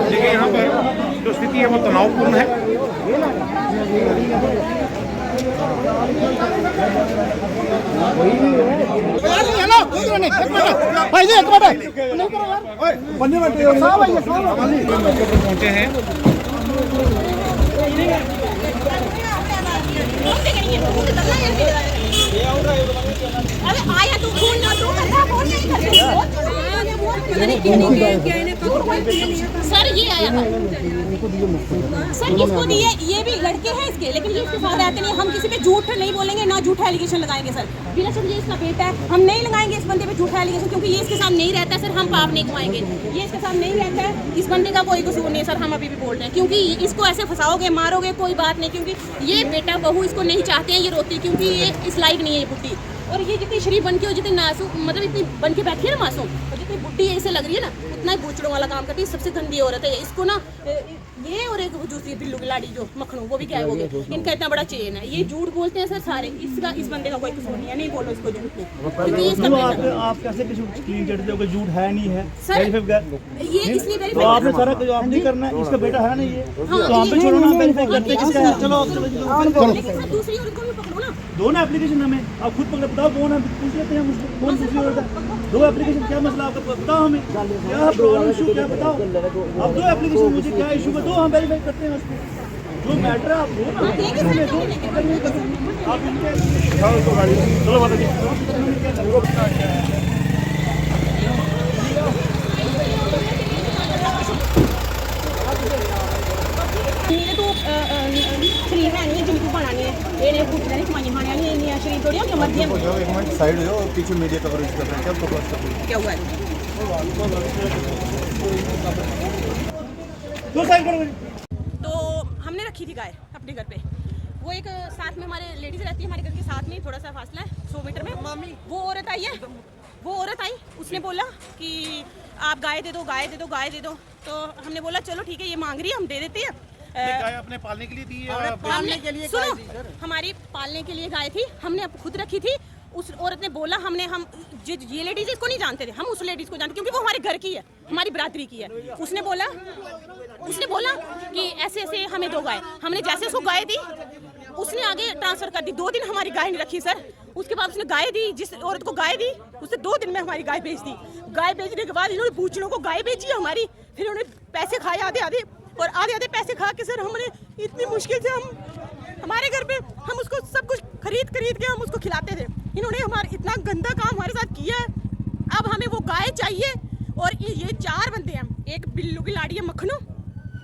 देखिए यहाँ पर जो स्थिति है वो तनावपूर्ण है। पहुंचे हैं आया तू फोन ना तू करना फोन नहीं सर ये आया था सर किसको दिए? ये भी लड़के हैं इसके, लेकिन ये इसके साथ रहते नहीं। हम किसी पे झूठ नहीं बोलेंगे, ना झूठा एलिगेशन लगाएंगे सर। बिना सर ये इसका बेटा है, हम नहीं लगाएंगे इस बंदे पे झूठा एलिगेशन, क्योंकि ये इसके साथ नहीं रहता है सर। हम पाप नहीं कमाएंगे, ये इसके साथ नहीं रहता है। इस बंदे का कोई कसूर नहीं है सर, हम अभी भी बोल रहे हैं। क्योंकि इसको ऐसे फंसाओगे मारोगे कोई बात नहीं, क्योंकि ये बेटा बहू इसको नहीं चाहते हैं, ये रोती है क्योंकि ये इस लायक नहीं है ये बुढ़ी। और ये जितनी शरीफ बन के और जितनी नासूम मतलब इतनी बन के बैठी है ना मासूम, और जितनी बुढ़ी ऐसे लग रही है ना, उतना ही बूचड़ों वाला काम करती है। सबसे गंदी औरत है इसको ना, ये और एक दूसरी बिल्लू की लाड़ी जो मखनू, वो भी क्या हो गए। इनका इतना बड़ा चेन है, ये झूठ बोलते हैं सर सारे। इसका इस बंदे का कोई कसूर नहीं है, नहीं बोलो इसको झूठ को। आप कैसे क्लीन करते हो? झूठ है नहीं है सर, ये इसलिए तो आपने सारा आप नहीं करना है। इसका बेटा है नहीं है तो आप पे छोड़ो ना, वेरीफाई करते किसका है। चलो दूसरी औरत को भी पकड़ो ना। दो ना एप्लीकेशन हमें, आप खुद पकड़ बताओ कौन है, पूछ लेते हैं मुझसे कौन दूसरी औरत है। दो एप्लीकेशन, क्या मसला आपका बताओ हमें, क्या प्रॉब्लम इशू क्या बताओ। आप दो एप्लीकेशन मुझे क्या इशू है, दो हम वेरीफाई करते हैं उसको। जो मैटर है आप दो ना, आप इनके चलो बता दीजिए। मेरे तो शरीर है नहीं जिनको बनानी है, ये नहीं कुछ नहीं कमाई खाने वाली नहीं है। शरीर थोड़ी हम मर्जी है। एक मिनट साइड हो जाओ, पीछे मीडिया कवरेज कर रहे हैं, क्या बकवास कर रहे हैं? क्या हुआ है? तो हमने रखी थी गाय अपने घर पे। वो एक साथ में हमारे लेडीज रहती है, हमारे घर के साथ में थोड़ा सा फासला है 100 मीटर में। वो औरत आई है, वो औरत आई, उसने बोला कि आप गाय दे दो, गाय दे दो, गाय दे दो। तो हमने बोला चलो ठीक है, ये मांग रही है, हम दे देते हैं। गाय अपने पालने के लिए दी है, पालने के लिए सुनो, हमारी पालने के लिए गाय थी, हमने खुद रखी थी। उस औरत ने बोला हम ये लेडीज इसको नहीं जानते थे, हम उस लेडीज को जानते क्योंकि वो हमारे घर की है, हमारी बरादरी की है। उसने बोला कि ऐसे ऐसे हमें दो गाय। हमने जैसे उसको गाय दी, उसने आगे ट्रांसफर कर दी। 2 दिन हमारी गाय नहीं रखी सर। उसके बाद उसने गाय दी, जिस औरत को गाय दी उसने 2 दिन में हमारी गाय बेच दी। गाय बेचने के बाद इन्होंने बूचड़ों को गाय बेची हमारी, फिर उन्होंने पैसे खाए आधे आधे, और आधे आधे पैसे खा के सर हमने इतनी मुश्किल से हमारे घर पे हम उसको सब कुछ खरीद के हम उसको खिलाते थे। इन्होंने हमारा इतना गंदा काम हमारे साथ किया है। अब हमें वो गाय चाहिए। और ये 4 बंदे हैं, एक बिल्लू की लाड़ी है मखनू,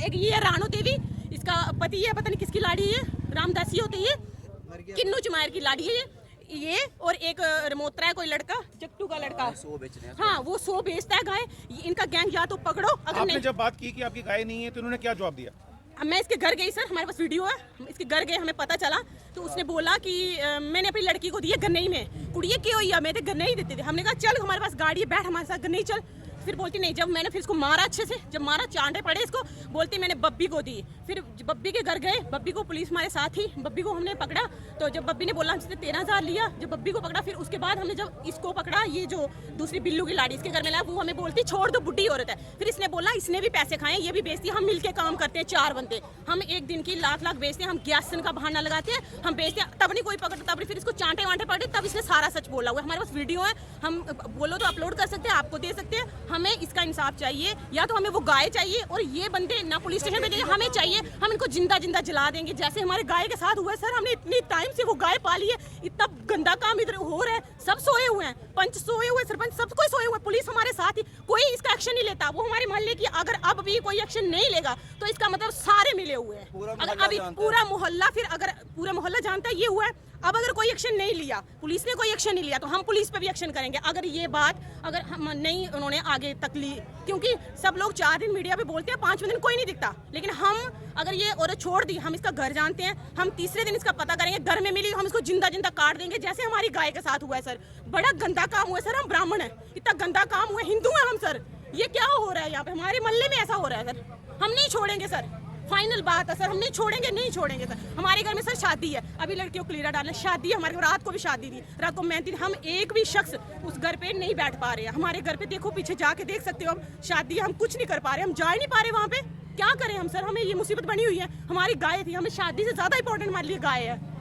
एक ये है राणो देवी, इसका पति है पता नहीं किसकी लाड़ी है, रामदासी होती है, किन्नू चमायर की लाड़ी है ये, और एक रमोत्रा है कोई लड़का, जट्टू का लड़का। हाँ वो 100 बेचता है गाय। इनका गैंग या तो पकड़ो, अगर आपने नहीं। जब बात की कि आपकी गाय नहीं है तो इन्होंने क्या जवाब दिया? मैं इसके घर गई सर, हमारे पास वीडियो है, इसके घर गए, हमें पता चला तो उसने बोला कि मैंने अपनी लड़की को दी है गन्नई में। कुड़िए क्यों हुई है, मैं तो गन्नई देते थे। हमने कहा चल हमारे पास गाड़ी है, बैठ हमारे साथ गन्नई चल। फिर बोलती नहीं। जब मैंने फिर इसको मारा अच्छे से, जब मारा चांटे पड़े इसको, बोलती मैंने बब्बी को दी। फिर बब्बी के घर गए, बब्बी को पुलिस हमारे साथ ही, बब्बी को हमने पकड़ा। तो जब बब्बी ने बोला हमसे 13,000 लिया, जब बब्बी को पकड़ा, फिर उसके बाद हमने जब इसको पकड़ा, ये जो दूसरी बिल्लू की लाड़ी इसके घर में लाया, वो हमें बोलती छोड़ दो बुढ़ी औरत है। फिर इसने बोला इसने भी पैसे खाए, ये भी बेचती है, हम मिलके काम करते हैं 4 बंदे, हम एक दिन की लाख बेचते हैं, हम ग्यासन का बहाना लगाते हैं, हम बेचते हैं, तब नहीं कोई पकड़ता, तब नहीं। फिर इसको चांटे वांटे पड़े, तब इसने सारा सच बोला हुआ है। हमारे पास वीडियो है, हम बोलो तो अपलोड कर सकते हैं, आपको दे सकते हैं। हमें इसका इंसाफ चाहिए, या तो हमें वो गाय चाहिए, और ये बंदे ना पुलिस स्टेशन में जाइए, हमें चाहिए, हम इनको जिंदा जिंदा जला देंगे जैसे हमारे गाय के साथ हुआ है। सर हमने इतनी टाइम से वो गाय पाली है, इतना गंदा काम इधर हो रहा है, सब सोए हुए हैं, पंच सोए हुए, सरपंच सब कोई सोए हुए, पुलिस हमारे साथ ही, कोई इसका एक्शन नहीं लेता। वो हमारे मोहल्ले की अगर अब भी कोई एक्शन नहीं लेगा तो इसका मतलब सारे मिले हुए हैं। अगर अभी पूरा मोहल्ला, फिर अगर पूरा मोहल्ला जानता है ये हुआ है, अब अगर कोई एक्शन नहीं लिया, पुलिस ने कोई एक्शन नहीं लिया, तो हम पुलिस पे भी एक्शन करेंगे। अगर ये बात अगर हम नहीं उन्होंने आगे तक ली, क्योंकि सब लोग 4 दिन मीडिया पे बोलते हैं, 5वें दिन कोई नहीं दिखता। लेकिन हम अगर ये औरत छोड़ दी, हम इसका घर जानते हैं, हम तीसरे दिन इसका पता करेंगे, घर में मिली, हम इसको जिंदा जिंदा काट देंगे जैसे हमारी गाय के साथ हुआ है। सर बड़ा गंदा काम हुआ है सर, हम ब्राह्मण है, इतना गंदा काम हुआ है, हिंदू है हम सर, ये क्या हो रहा है यहाँ पे, हमारे मोहल्ले में ऐसा हो रहा है सर, हम नहीं छोड़ेंगे सर। फाइनल बात है सर, हम नहीं छोड़ेंगे, नहीं छोड़ेंगे सर। हमारे घर में सर शादी है, अभी लड़कियों को क्लियर डालना, शादी है हमारे घर, रात को भी शादी थी, रात को मेहंदी, हम एक भी शख्स उस घर पे नहीं बैठ पा रहे हैं। हमारे घर पे देखो, पीछे जाके देख सकते हो, हम शादी है, हम कुछ नहीं कर पा रहे, हम जा ही नहीं पा रहे वहाँ पे। क्या करें हम सर, हमें ये मुसीबत बनी हुई है। हमारी गाय थी, हमें शादी से ज्यादा इंपॉर्टेंट हमारे लिए गाय है।